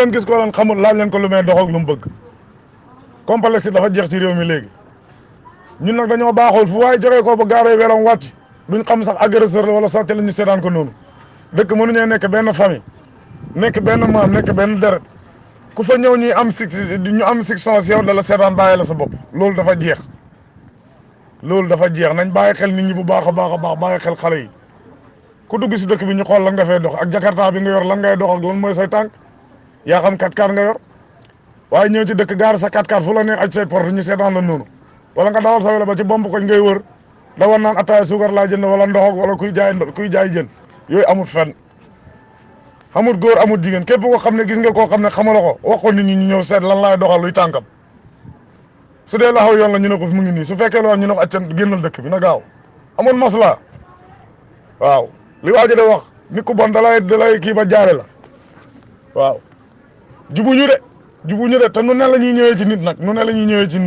leen gis ko leen xamul laaj leen ko lu may dox ak lu mu bëgg complexe dafa jeex ci réew mi léegi ñun nag dañoo baaxool fu waaye joxe ko ba gaaree welam wàcc duñ xam sax agresseur la wala sax te la ñu seetaan ko noonu dëkk mënuñee nekk benn famille nekk benn maam nekk benn deret ku fa ñëw ñu am section si yow da la seetaan bàyyi la sa bopp loolu dafa jeex nañ bàyyi xel nit ñi bu baax a baax bàyyi xel xale yi ku dugg si dëkk bi ñu xool lan nga fay dox ak jakarta bi nga yor lan ngay dox ak lan mooy say tànk yaa xam 4x4 nga yor waaye ñëw ci dëkk gaar sa 4x4 fu la neex aj say porte ñu seetaan la noonu wala nga dawal sa wala ba ci bomb koñ ngay wër dawal naan ataaya suukar laa jënd wala ndox wala kuy jaay jën yooyu amut fenn amut góor amut jigéen képp koo xam ne gis nga koo xam ne xamala ko wax ko nit ñi ñu ñëw seet lan laay doxal luy tànkam su dee laxaw yoon la ñu ne ko mu ngi nii su fekkee loolu ñu ne ko accan génnal dëkk bi na gaaw amoon masla waaw li waaji de wax nit ku bon dalay kii ba jaare la waaw jubuñu de te nu ne la ñuy ñëwee ci nit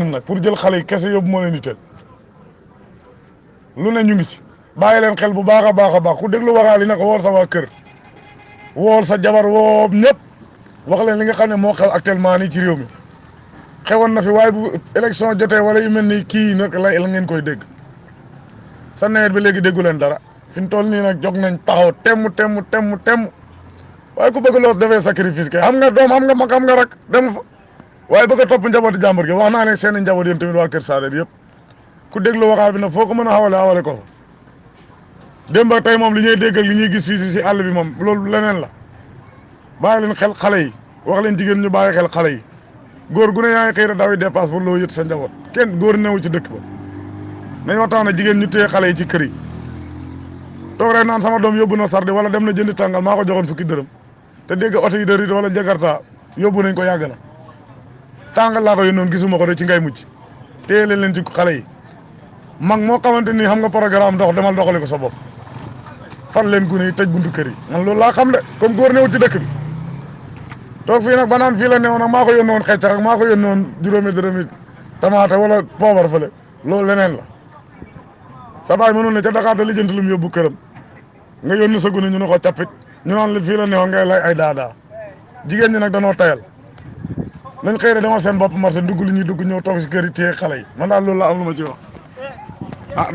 nag pour jël xale yi kese yóbbu moo leen di teel lu ne ñu ngi si bàyyi leen xel bu baax a baax ku déglu waxaal yi nag wool sa waa kër wool sa jabar woo ñëpp wax leen li nga xam ne moo xew actuellement nii ci réew mi xewoon na fi waaye bu élection jotee wala yu mel ni kii nag la ngeen koy dégg sa nawet bi léegi déggu leen dara fi mu toll nii nag jóg nañ taxaw temm waaye ku bëgg loolu defee sacrifice kay xam nga doom xam nga mag xam nga rak dem fa waaye bëgg a topp njabooti jàmbur gi wax naa ne seen i njaboot yéen tamit waa Kër Sadet yëpp ku déglu waxaal bi nag foo ko mën a xawale ko fa démb ak tey moom li ñuy dégg ak li ñuy gis fii si àll bi moom loolu leneen la bàyyi leen xel xale yi wax leen jigéen ñu bàyyi xel xale yi góor gu ne yaa ngi xëy na daaw yi dépasse pour loo yët sa njaboot kenn góor newu ci dëkk ba nañ waxtaan ak jigéen ñu téye xale yi ci kër yi toog rek naan sama doom yóbbu na sarde wala dem na jëndi tàngal maa ko joxoon fukki dërëm te dégg oto yi de ride wala jakarta yóbbu nañ ko yàgg na tàngal laa ko yónnoon gisuma ko de ci ngay mujj téye leen ci xale yi mag moo xamante ni xam nga programme dox demal doxali ko sa bopp far leen gune yi tëj buntu kër yi man loolu laa xam de comme góor newul ci dëkk bi toog fii nag ba naan fii la newoon nag maa ko yónnoon xeccax ak maa ko yónnoon juróomi dërëmi tamaate wala poobar fële loolu leneen la sa baay mënul ne ca Dakar da lijjanti lu mu yóbbu këram nga yónni sa gune ñu ne ko cappit ñu naan la fii la newoon ngay lay ay daadaa jigéen ñi nag danoo tayal nañ xëy na dama seen bopp marché dugg li ñuy dugg ñëw toog si kër yi téye xale yi man daal loolu la am lu ma ci wax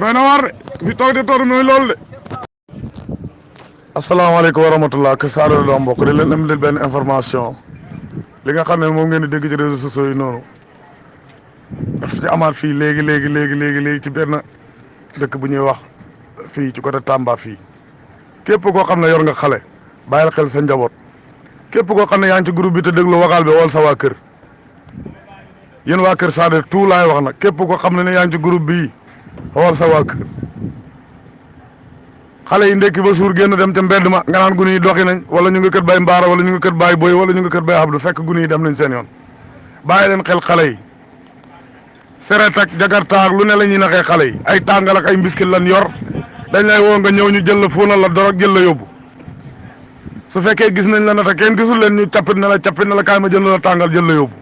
doy na waar de fi toog di toog mooy loolu de asalaamaaleykum wa rahmatulah Kër Sadet doom mbokk di leen am leen benn information li nga xam ne moom ngeen di dégg ci réseaux sociaux yi noonu dafa ci amaat fii léegi ci benn dëkk bu ñuy wax fii ci côté Tamba fii képp koo xam ne yor nga xale bàyyil xel sa njaboot képp koo xam ne yaa ngi ci groupe bi te déglu waxaal bi wol sa waa kër yéen waa Kër Sadet tout laay wax nag képp koo xam ne yaa ngi ci groupe bii wol sa waa kër xale yi ndekki ba suur génn dem ca mbedd ma nga naan gune yi doxi nañ wala ñu nga kër bay mbaara wala ñu nga kër bay boy wala ñu nga kër bay abdu fekk gune yi dem nañ seen yoon bàyyi leen xel xale yi seret ak jakarta ak lu ne la ñuy naxee xale yi ay tàngal ak ay mbiskit lan yor dañ lay woo nga ñëw ñu jël la fóonal la dorog jël la yóbbu su fekkee gis nañ la nata kenn gisul leen ñu cappit na la kaay ma jël la tàngal jël la yóbbu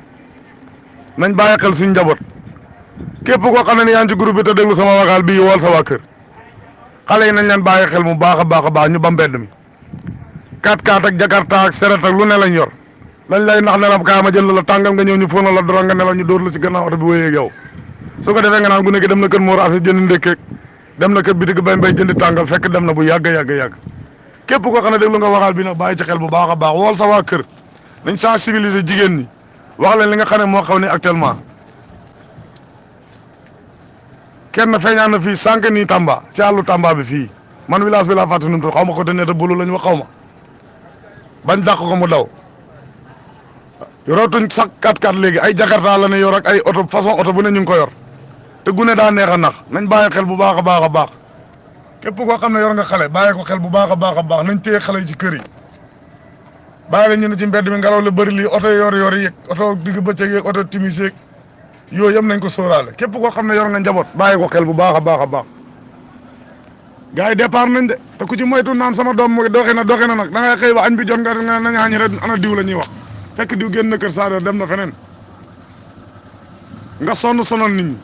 nañ bàyyi xel suñ njaboot képp koo xam ne yaa ngi ci groupe bi te déglu sama waxaal bii wool sa waa kër xale yi nañ leen bàyyi xel mu baax a baax ñu ba mbedd mi 4x4 ak jakarta ak seret ak lu ne lañ yor lañ lay nax ne la kaay ma jël la tàngal nga ñëw ñu fóonal la dorog nga ne la ñu dóor la ci gannaaw oto bi wéyee ak yow su ko defee nga naan gune gi dem na kër Mor Afis jënd ndékkeeg dem na kër bitig bay jëndi tàngal fekk dem na bu yàgg képp koo xam ne déglu nga waxaal bi nag bàyyi ci xel bu baax a baax wool sa waa kër nañ sensibiliser jigéen ñi wax leen li nga xam ne moo xaw ni actuellement kenn feeñaan na fii sànq nii Tamba ci àllu Tamba bi fii man village bi laa fàtte nu mu tudd xaw ma ko te ne te bulu lañ wax xaw ma bañ dàq ko mu daw yorootuñ sax 4x4 léegi ay jakarta la ne yor ak ay oto façon oto bu ne ñu ngi ko yor te gune daa neex a nax nañ bàyyi xel bu baax a baax képp koo xam ne yor nga xale bàyyi ko xel bu baax a baax nañ téye xale yi ci kër yi bàyyi la ñu ne ci mbedd mi ngelaw la bëri lii oto yor yeeg oto digg bëccëg yeeg oto timis yeeg yooyu yëpp nañ ko sóoraale képp koo xam ne yor nga njaboot bàyyi ko xel bu baax a baax gars yi départ nañ de te ku ci moytu naan sama doom mu doxi na nag da ngay xëy ba añ bi jot nga nañ añ rek ana diw la ñuy wax fekk diw génn na Kër Sadet dem na feneen nga sonal nit ñi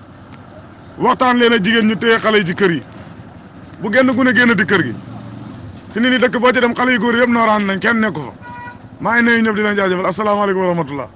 waxtaan leen a jigéen ñu téye xale yi ci kër yi bu génn gune génn di kër gi fi ni dëkk boo ci dem xale yu góor yëpp nooraan nañ kenn nekku fa maa ngi nuyu ñëpp di leen jaajëfal asalaamaaleykum wa rahmatullah